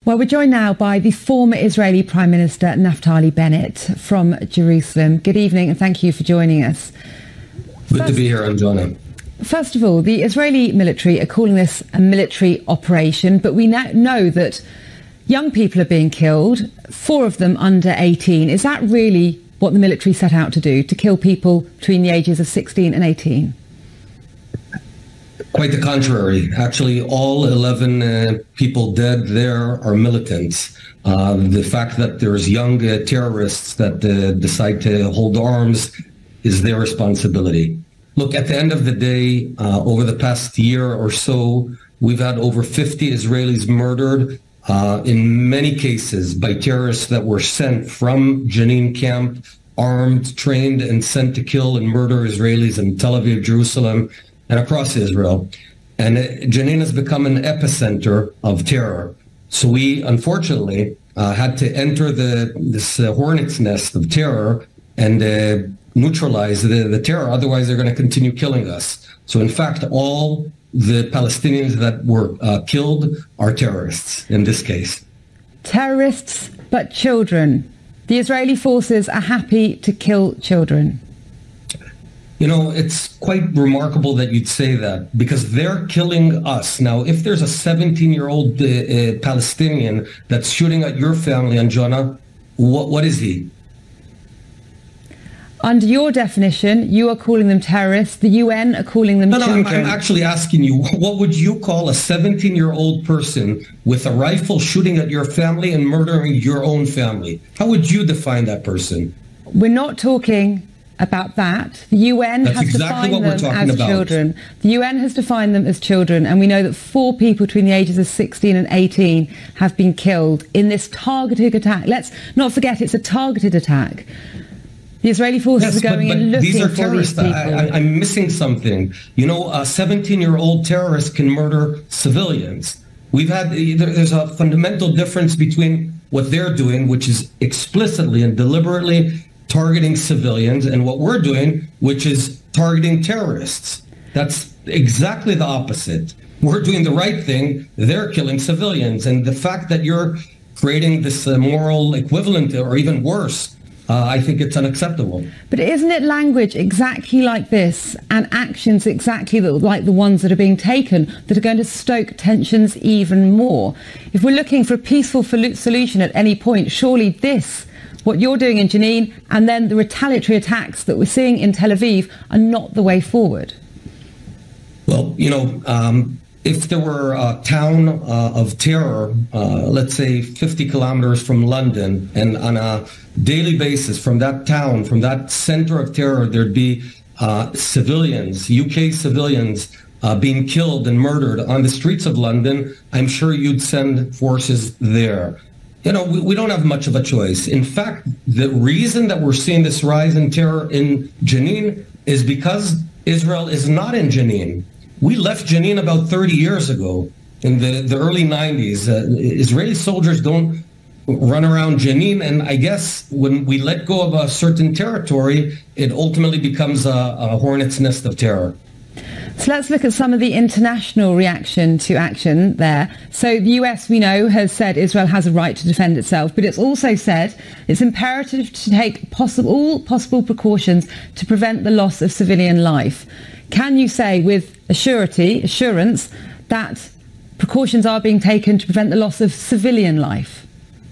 Well, we're joined now by the former Israeli Prime Minister Naftali Bennett from Jerusalem. Good evening and thank you for joining us. Good to be here, Anjana. First of all, the Israeli military are calling this a military operation, but we now know that young people are being killed, 4 of them under 18. Is that really what the military set out to do, to kill people between the ages of 16 and 18? Quite the contrary. Actually, all 11 people dead there are militants. The fact that there's young terrorists that decide to hold arms is their responsibility. Look, at the end of the day, over the past year or so, we've had over 50 Israelis murdered, in many cases by terrorists that were sent from Jenin camp, armed, trained, and sent to kill and murder Israelis in Tel Aviv, Jerusalem, and across Israel. And Jenin has become an epicenter of terror. So we, unfortunately, had to enter this hornet's nest of terror and neutralize the terror. Otherwise, they're going to continue killing us. So, in fact, all the Palestinians that were killed are terrorists in this case. Terrorists, but children. The Israeli forces are happy to kill children. You know, it's quite remarkable that you'd say that, because they're killing us. Now, if there's a 17-year-old Palestinian that's shooting at your family, Anjana, what is he? Under your definition, you are calling them terrorists. The UN are calling them children. I'm actually asking you, what would you call a 17-year-old person with a rifle shooting at your family and murdering your own family? How would you define that person? We're not talking about that. The UN has defined them as children. The UN has defined them as children, and we know that 4 people between the ages of 16 and 18 have been killed in this targeted attack. Let's not forget it's a targeted attack. The Israeli forces are going in looking these are for terrorists. these people. I'm missing something. You know, a 17-year-old terrorist can murder civilians. There's a fundamental difference between what they're doing, which is explicitly and deliberately targeting civilians, and what we're doing, which is targeting terrorists. That's exactly the opposite. We're doing the right thing. They're killing civilians. And the fact that you're creating this moral equivalent, or even worse, I think it's unacceptable. But isn't it language exactly like this and actions exactly like the ones that are being taken that are going to stoke tensions even more? If we're looking for a peaceful solution at any point, surely this, what you're doing in Jenin, and then the retaliatory attacks that we're seeing in Tel Aviv, are not the way forward. Well, you know, if there were a town of terror, let's say 50 kilometers from London, and on a daily basis from that town, from that center of terror, there'd be civilians, UK civilians, being killed and murdered on the streets of London, I'm sure you'd send forces there. You know, we don't have much of a choice. In fact, the reason that we're seeing this rise in terror in Jenin is because Israel is not in Jenin. We left Jenin about 30 years ago, in the early 90s. Israeli soldiers don't run around Jenin, and I guess when we let go of a certain territory, it ultimately becomes a hornet's nest of terror. So let's look at some of the international reaction to action there. So the US, we know, has said Israel has a right to defend itself, but it's also said it's imperative to take all possible precautions to prevent the loss of civilian life. Can you say with assurance that precautions are being taken to prevent the loss of civilian life?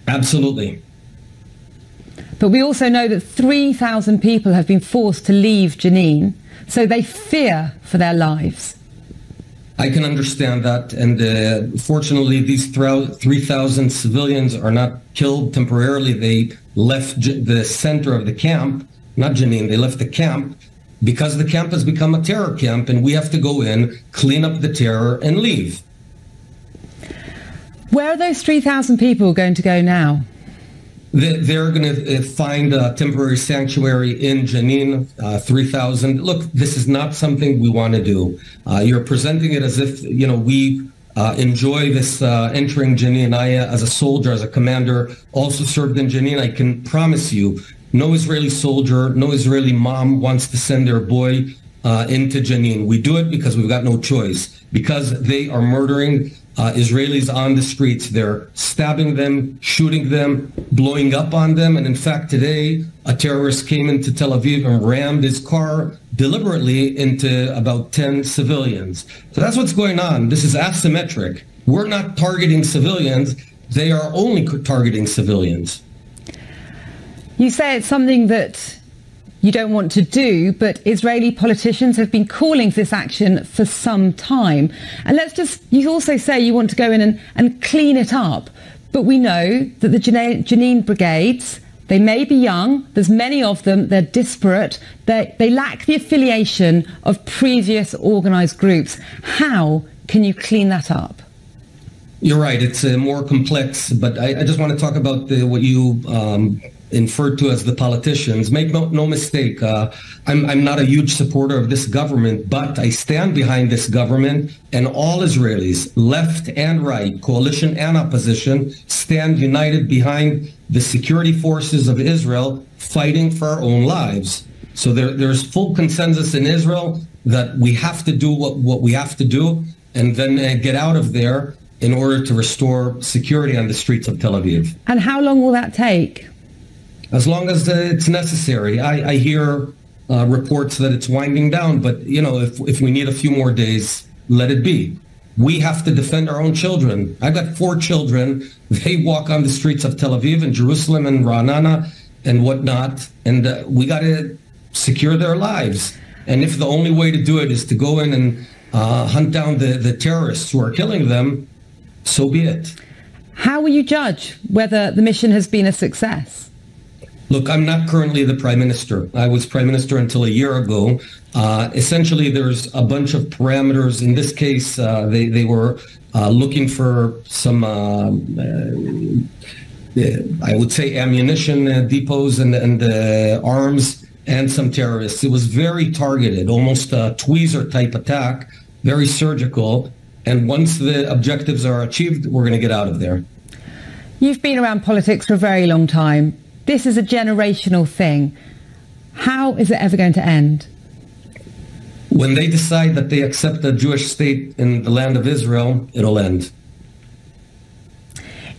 Absolutely. But we also know that 3,000 people have been forced to leave Jenin, so they fear for their lives. I can understand that, and fortunately these 3,000 civilians are not killed temporarily. They left the center of the camp, not Jenin, they left the camp because the camp has become a terror camp, and we have to go in, clean up the terror, and leave. Where are those 3,000 people going to go now? They're going to find a temporary sanctuary in Jenin, 3,000. Look, this is not something we want to do. You're presenting it as if, you know, we enjoy this entering Jenin. I, as a soldier, as a commander, also served in Jenin. I can promise you, no Israeli soldier, no Israeli mom wants to send their boy into Jenin. We do it because we've got no choice, because they are murdering Israelis on the streets. They're stabbing them, shooting them, blowing up on them. And in fact, today, a terrorist came into Tel Aviv and rammed his car deliberately into about 10 civilians. So that's what's going on. This is asymmetric. We're not targeting civilians. They are only targeting civilians. You say it's something that you don't want to do, but Israeli politicians have been calling for this action for some time. And you also say you want to go in and clean it up. But we know that the Jenin brigades, they may be young, there's many of them, they're disparate, they lack the affiliation of previous organised groups. How can you clean that up? You're right, it's more complex, but I just want to talk about what you inferred to as the politicians. Make no mistake, I'm not a huge supporter of this government, but I stand behind this government, and all Israelis, left and right, coalition and opposition, stand united behind the security forces of Israel fighting for our own lives. So there's full consensus in Israel that we have to do what we have to do and then get out of there in order to restore security on the streets of Tel Aviv. And how long will that take? As long as it's necessary. I hear reports that it's winding down, but you know, if we need a few more days, let it be. We have to defend our own children. I've got 4 children. They walk on the streets of Tel Aviv and Jerusalem and Ra'anana and whatnot, and we got to secure their lives. And if the only way to do it is to go in and hunt down the terrorists who are killing them, so be it. How will you judge whether the mission has been a success? Look, I'm not currently the Prime Minister. I was Prime Minister until a year ago. Essentially, there's a bunch of parameters. In this case, they were looking for some, I would say, ammunition depots and arms and some terrorists. It was very targeted, almost a tweezer-type attack, very surgical. And once the objectives are achieved, we're going to get out of there. You've been around politics for a very long time. This is a generational thing. How is it ever going to end? When they decide that they accept a Jewish state in the land of Israel, it'll end.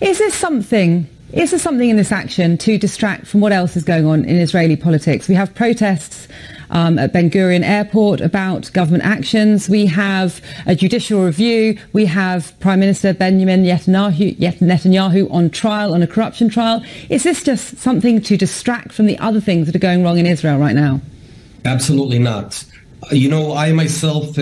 Is there something in this action to distract from what else is going on in Israeli politics? We have protests at Ben Gurion Airport about government actions. We have a judicial review. We have Prime Minister Benjamin Netanyahu on trial, on a corruption trial. Is this just something to distract from the other things that are going wrong in Israel right now? Absolutely not. You know, I myself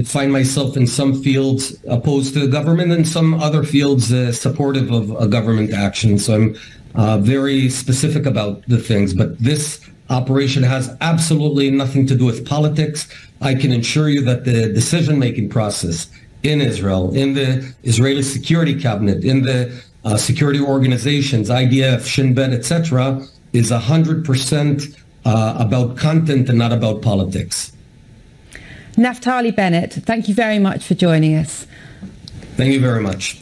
find myself in some fields opposed to the government and some other fields supportive of a government action. So I'm very specific about the things. But this operation has absolutely nothing to do with politics. I can assure you that the decision-making process in Israel, in the Israeli Security Cabinet, in the security organizations, IDF, Shin Bet, etc., is 100% about content and not about politics. Naftali Bennett, thank you very much for joining us. Thank you very much.